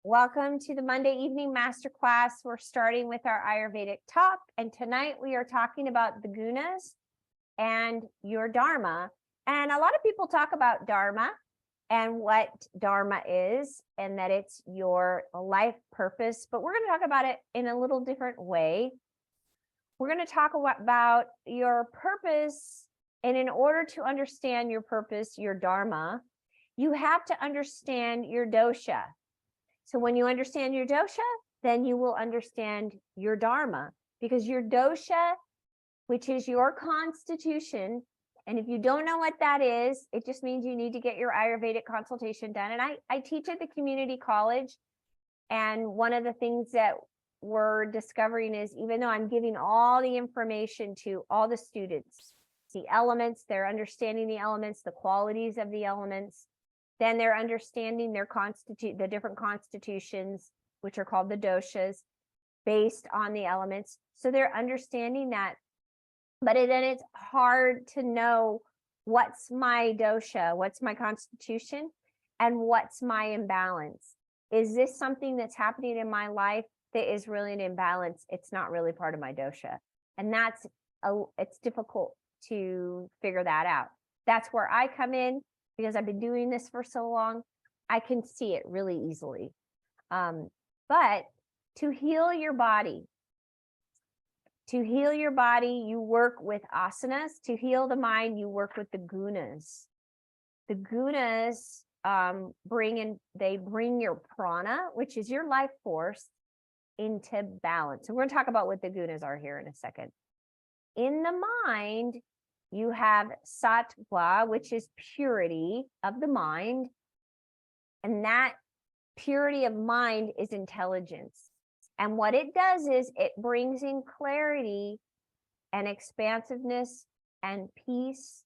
Welcome to the Monday evening masterclass. We're starting with our Ayurvedic talk, and tonight we are talking about the Gunas and your Dharma. And a lot of people talk about Dharma and what Dharma is, and that it's your life purpose, but we're going to talk about it in a little different way. We're going to talk about your purpose, and in order to understand your purpose, your Dharma, you have to understand your dosha. So when you understand your dosha, then you will understand your Dharma, because your dosha, which is your constitution, and if you don't know what that is, it just means you need to get your Ayurvedic consultation done. And I teach at the community college, and one of the things that we're discovering is, even though I'm giving all the information to all the students, the elements, they're understanding the elements, the qualities of the elements, then they're understanding the different constitutions, which are called the doshas, based on the elements. So they're understanding that. But then it's hard to know what's my dosha, what's my constitution, and what's my imbalance. Is this something that's happening in my life that is really an imbalance? It's not really part of my dosha. And it's difficult to figure that out. That's where I come in. Because I've been doing this for so long, I can see it really easily. But to heal your body, you work with asanas. To heal the mind, you work with the gunas. The gunas bring your prana, which is your life force, into balance. So we're going to talk about what the gunas are here in a second. In the mind, you have sattva, which is purity of the mind. And that purity of mind is intelligence. And what it does is it brings in clarity and expansiveness and peace.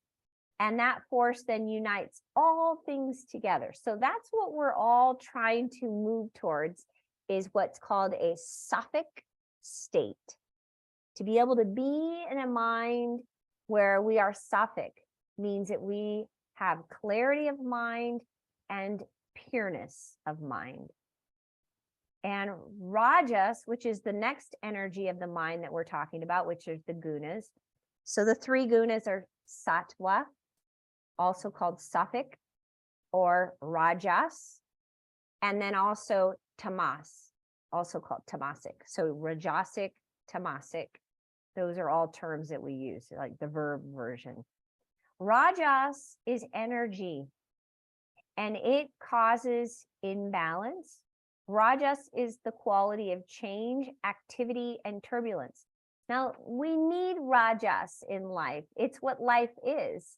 And that force then unites all things together. So that's what we're all trying to move towards, is what's called a sattvic state. To be able to be in a mind where we are sattvic means that we have clarity of mind and pureness of mind. And rajas, which is the next energy of the mind that we're talking about, which is the gunas. So the three gunas are sattva, also called sattvic, or rajas, and then also tamas, also called tamasic. So rajasic, tamasic. Those are all terms that we use, like the verb version. Rajas is energy, and it causes imbalance. Rajas is the quality of change, activity, and turbulence. Now, we need rajas in life. It's what life is.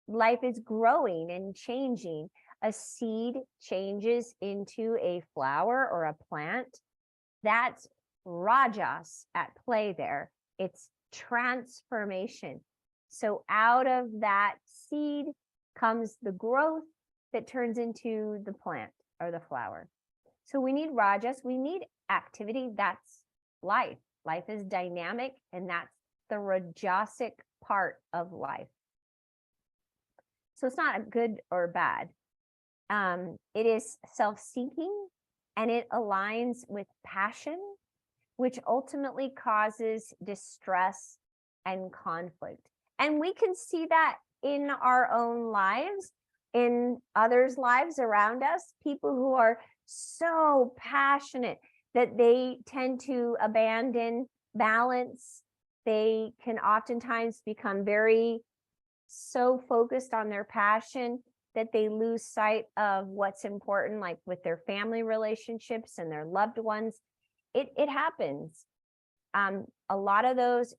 Life is growing and changing. A seed changes into a flower or a plant. That's rajas at play there. It's transformation. So out of that seed comes the growth that turns into the plant or the flower. So we need rajas, we need activity. That's life. Life is dynamic, and that's the rajasic part of life. So it's not a good or bad. It is self-seeking, and it aligns with passion, which ultimately causes distress and conflict. And we can see that in our own lives, in others' lives around us, people who are so passionate that they tend to abandon balance. They can oftentimes become so focused on their passion that they lose sight of what's important, like with their family relationships and their loved ones. It happens. A lot of those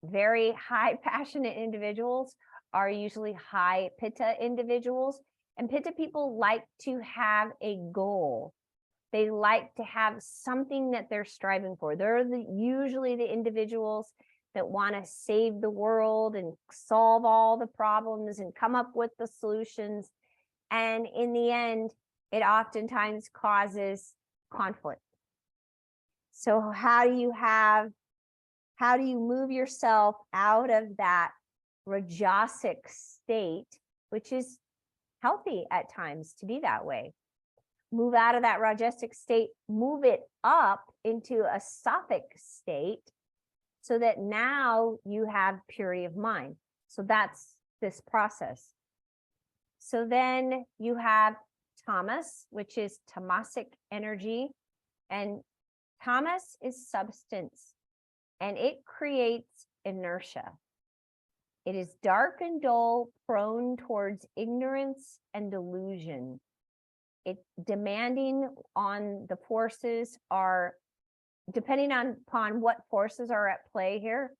very high passionate individuals are usually high pitta individuals, and pitta people like to have a goal. They like to have something that they're striving for. They're usually the individuals that want to save the world and solve all the problems and come up with the solutions. And in the end, it oftentimes causes conflict. So how do you move yourself out of that rajasic state, which is healthy at times to be that way? move out of that rajasic state, move it up into a sattvic state, so that now you have purity of mind. So that's this process. So then you have tamas, which is tamasic energy, and tamas is substance, and it creates inertia. It is dark and dull, prone towards ignorance and delusion. It demanding on the forces are, depending upon what forces are at play here,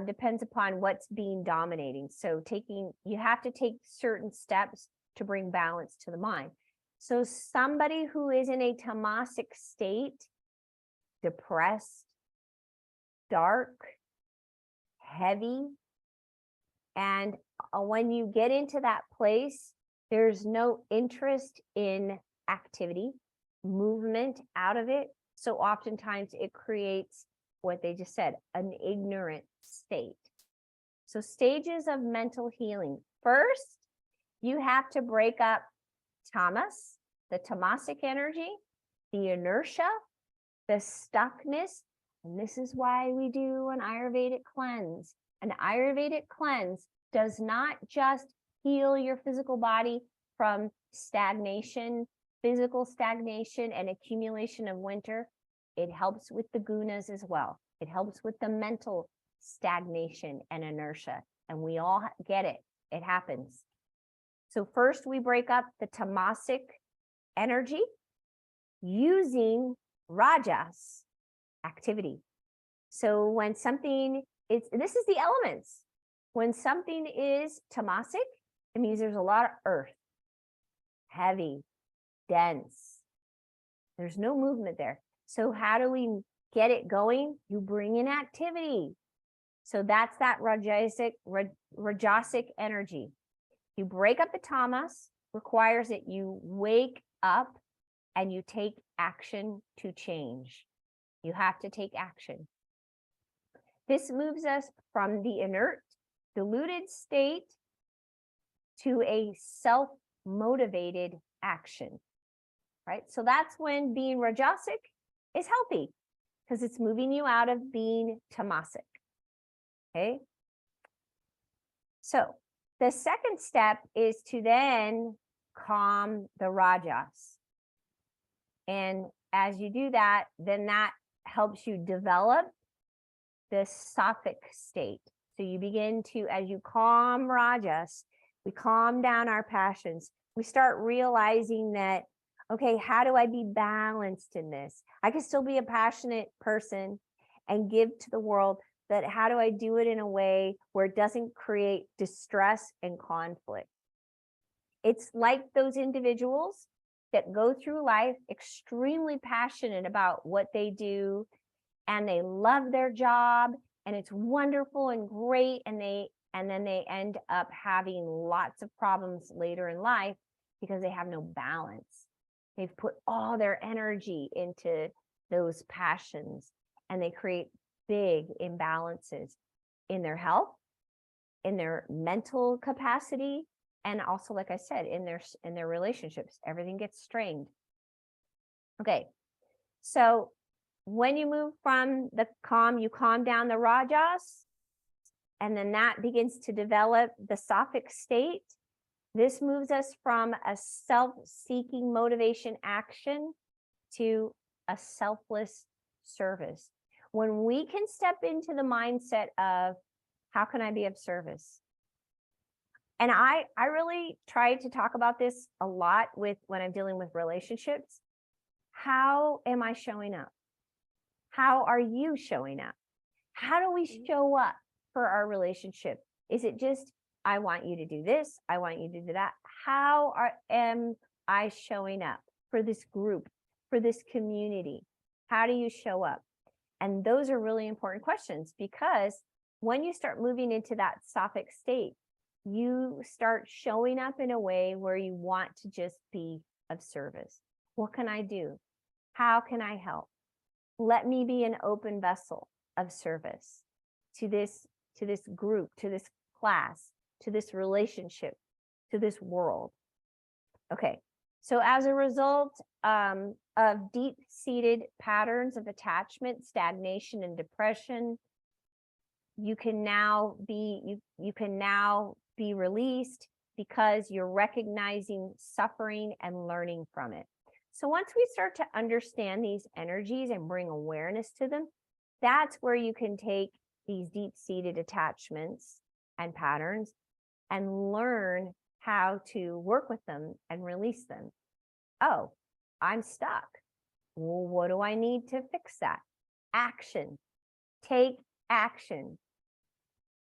depends upon what's being dominating. So you have to take certain steps to bring balance to the mind. So somebody who is in a tamasic state, depressed, dark, heavy, and when you get into that place, there's no interest in activity, movement out of it. So oftentimes it creates what they just said, an ignorant state. So stages of mental healing. First, you have to break up tamas, the tamasic energy, the inertia, the stuckness. And this is why we do an Ayurvedic cleanse. An Ayurvedic cleanse does not just heal your physical body from stagnation, physical stagnation and accumulation of winter. It helps with the gunas as well. It helps with the mental stagnation and inertia. And we all get it. It happens. So first we break up the tamasic energy using rajas activity. So when something is, this is the elements. When something is tamasic, it means there's a lot of earth, heavy, dense. There's no movement there. So how do we get it going? You bring in activity. So that's that rajasic energy. You break up the tamas, requires that you wake up and you take action to change. You have to take action. This moves us from the inert, diluted state to a self-motivated action, right? So that's when being rajasic is healthy, because it's moving you out of being tamasic, okay? So the second step is to then calm the rajas. And as you do that, then that helps you develop the sattvic state. So you begin to, as you calm rajas, we calm down our passions. We start realizing that, okay, how do I be balanced in this? I can still be a passionate person and give to the world, but how do I do it in a way where it doesn't create distress and conflict? It's like those individuals that go through life extremely passionate about what they do, and they love their job, and it's wonderful and great, and then they end up having lots of problems later in life because they have no balance. They've put all their energy into those passions, and they create big imbalances in their health, in their mental capacity, and also, like I said, in their relationships. Everything gets strained. Okay, so when you move from the calm, you calm down the rajas, and then that begins to develop the sattvic state. This moves us from a self-seeking motivation action to a selfless service. When we can step into the mindset of, how can I be of service? And I really try to talk about this a lot with when I'm dealing with relationships. How am I showing up? How are you showing up? How do we show up for our relationship? Is it just, I want you to do this, I want you to do that? How am I showing up for this group, for this community? How do you show up? And those are really important questions, because when you start moving into that sattvic state, you start showing up in a way where you want to just be of service. What can I do? How can I help? Let me be an open vessel of service to this group, to this class, to this relationship, to this world. Okay, So as a result of deep-seated patterns of attachment, stagnation, and depression, you can now be released because you're recognizing suffering and learning from it. So once we start to understand these energies and bring awareness to them, that's where you can take these deep-seated attachments and patterns and learn how to work with them and release them. Oh, I'm stuck. Well, what do I need to fix that? Action. Take action.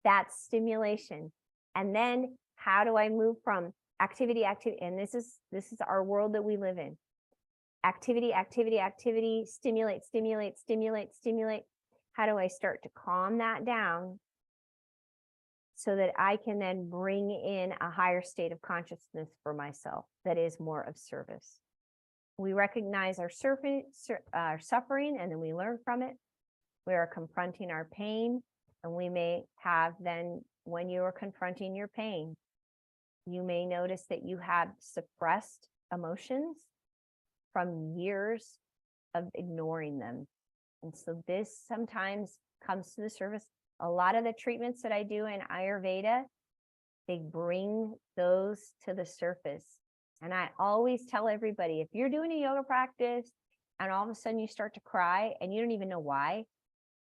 That's stimulation. And then how do I move from activity, and this is our world that we live in. Activity, stimulate. How do I start to calm that down so that I can then bring in a higher state of consciousness for myself that is more of service? We recognize our suffering, and then we learn from it. We are confronting our pain, and we may have then, when you are confronting your pain, you may notice that you have suppressed emotions from years of ignoring them. And so this sometimes comes to the surface. A lot of the treatments that I do in Ayurveda, they bring those to the surface. And I always tell everybody, if you're doing a yoga practice and all of a sudden you start to cry and you don't even know why,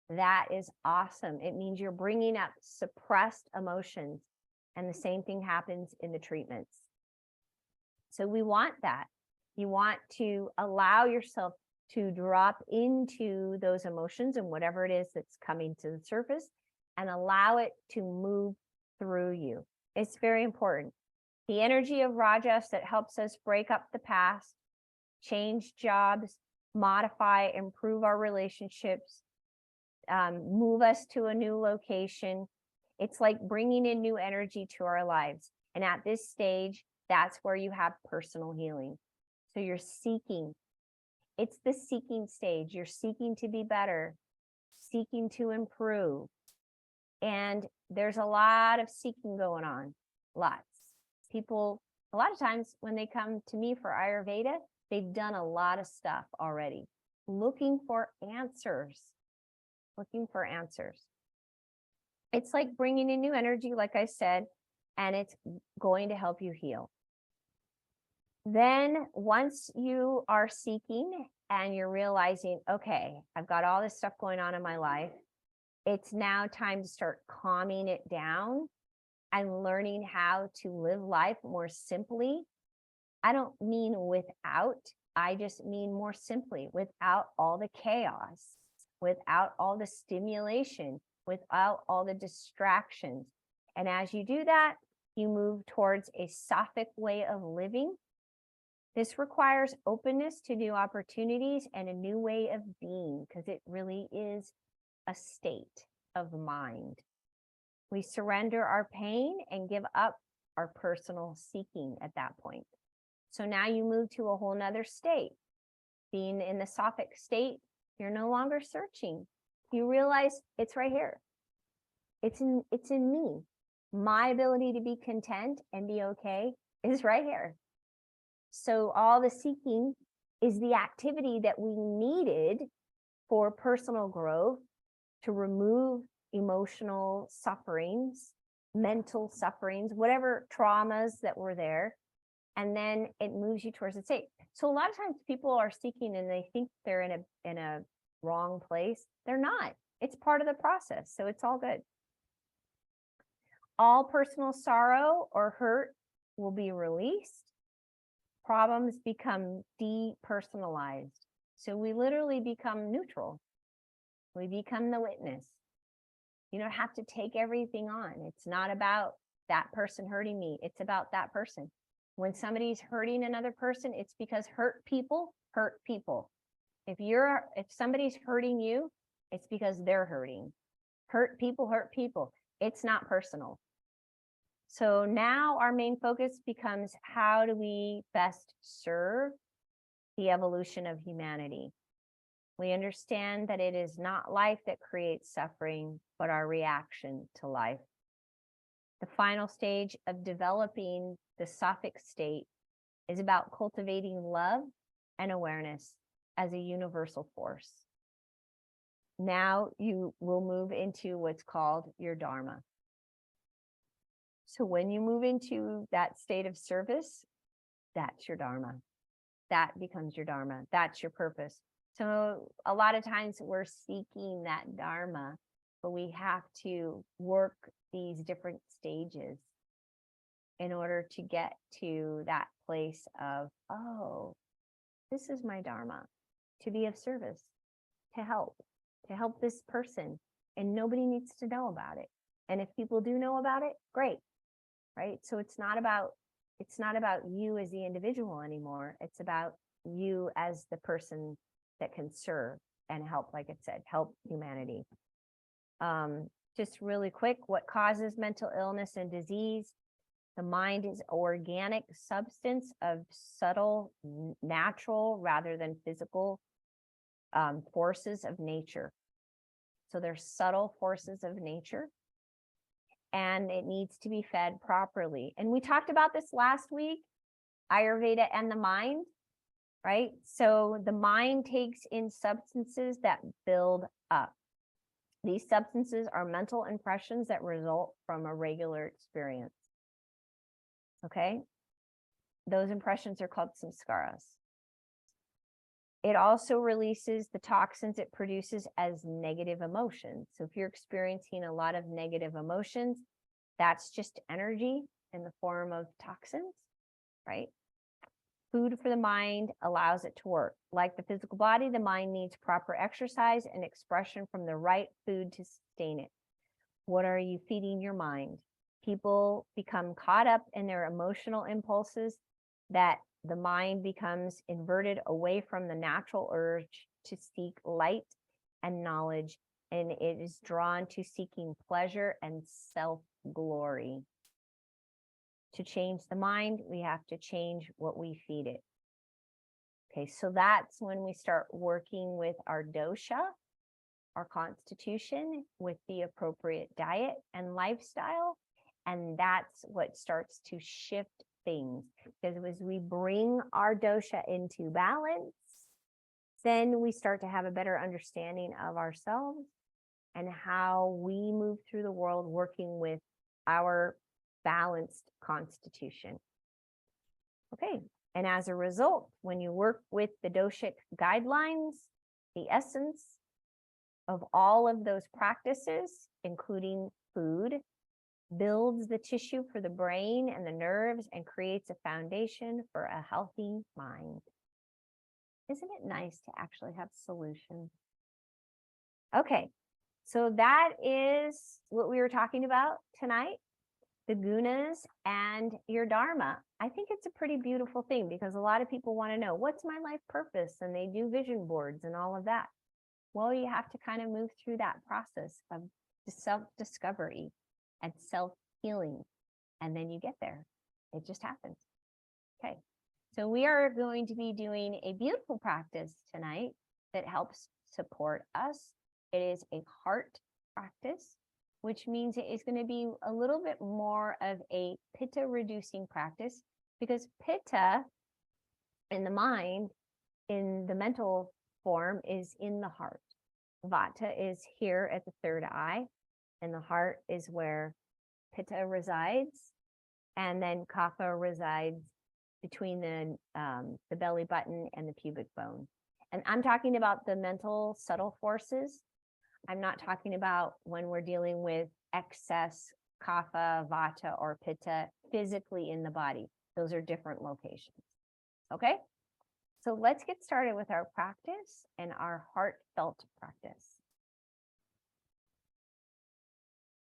that is awesome. It means you're bringing up suppressed emotions. And the same thing happens in the treatments. So we want that. You want to allow yourself to drop into those emotions and whatever it is that's coming to the surface and allow it to move through you. It's very important. The energy of Rajas that helps us break up the past, change jobs, modify, improve our relationships, move us to a new location. It's like bringing in new energy to our lives. And at this stage, that's where you have personal healing. So you're seeking. It's the seeking stage. You're seeking to be better, seeking to improve. And there's a lot of seeking going on. Lots. People, a lot of times when they come to me for Ayurveda, they've done a lot of stuff already, looking for answers. It's like bringing in new energy, like I said, and it's going to help you heal. Then once you are seeking and you're realizing, okay, I've got all this stuff going on in my life, it's now time to start calming it down and learning how to live life more simply. I don't mean without, I just mean more simply, without all the chaos, without all the stimulation, without all the distractions. And as you do that, you move towards a Sattvic way of living. This requires openness to new opportunities and a new way of being, because it really is a state of mind. We surrender our pain and give up our personal seeking at that point. So now you move to a whole nother state. Being in the Sattvic state, you're no longer searching. You realize it's right here. It's in me. My ability to be content and be okay is right here. So all the seeking is the activity that we needed for personal growth, to remove emotional sufferings, mental sufferings, whatever traumas that were there. And then it moves you towards the state. So a lot of times people are seeking and they think they're in a wrong place. They're not. It's part of the process. So it's all good. All personal sorrow or hurt will be released. Problems become depersonalized. So we literally become neutral. We become the witness. You don't have to take everything on. It's not about that person hurting me. It's about that person. When somebody's hurting another person, it's because hurt people hurt people. If somebody's hurting you, it's because they're hurting. Hurt people. It's not personal. So now our main focus becomes, how do we best serve the evolution of humanity? We understand that it is not life that creates suffering, but our reaction to life. The final stage of developing the Sattvic state is about cultivating love and awareness as a universal force. Now you will move into what's called your Dharma. So when you move into that state of service, that's your Dharma. That becomes your Dharma. That's your purpose. So a lot of times we're seeking that Dharma, but we have to work these different stages in order to get to that place of, oh, this is my Dharma, to be of service, to help this person. And nobody needs to know about it. And if people do know about it, great, right? So it's not about you as the individual anymore. It's about you as the person that can serve and help, like it said, help humanity. Just really quick, what causes mental illness and disease? The mind is organic substance of subtle, natural, rather than physical forces of nature. So there's subtle forces of nature, and it needs to be fed properly. And we talked about this last week, Ayurveda and the mind, right? So the mind takes in substances that build up. These substances are mental impressions that result from a regular experience. Okay? Those impressions are called samskaras. It also releases the toxins it produces as negative emotions. So if you're experiencing a lot of negative emotions, that's just energy in the form of toxins, right? Food for the mind allows it to work. Like the physical body, the mind needs proper exercise and expression from the right food to sustain it. What are you feeding your mind? People become caught up in their emotional impulses that the mind becomes inverted away from the natural urge to seek light and knowledge, and it is drawn to seeking pleasure and self-glory. To change the mind, we have to change what we feed it. Okay, so that's when we start working with our dosha, our constitution, with the appropriate diet and lifestyle. And that's what starts to shift things. Because as we bring our dosha into balance, then we start to have a better understanding of ourselves and how we move through the world working with our balanced constitution. Okay, and as a result, when you work with the doshic guidelines, the essence of all of those practices, including food, builds the tissue for the brain and the nerves and creates a foundation for a healthy mind. Isn't it nice to actually have solutions? Okay, so that is what we were talking about tonight, the gunas and your dharma. I think it's a pretty beautiful thing because a lot of people want to know, what's my life purpose? And they do vision boards and all of that. Well, you have to kind of move through that process of self-discovery and self-healing, and then you get there. It just happens. Okay, so we are going to be doing a beautiful practice tonight that helps support us. It is a heart practice, which means it is going to be a little bit more of a pitta reducing practice, because pitta in the mind, in the mental form, is in the heart. Vata is here at the third eye, and the heart is where pitta resides, and then kapha resides between the belly button and the pubic bone. And I'm talking about the mental subtle forces. I'm not talking about when we're dealing with excess kapha, vata, or pitta physically in the body. Those are different locations. Okay, so let's get started with our practice and our heartfelt practice.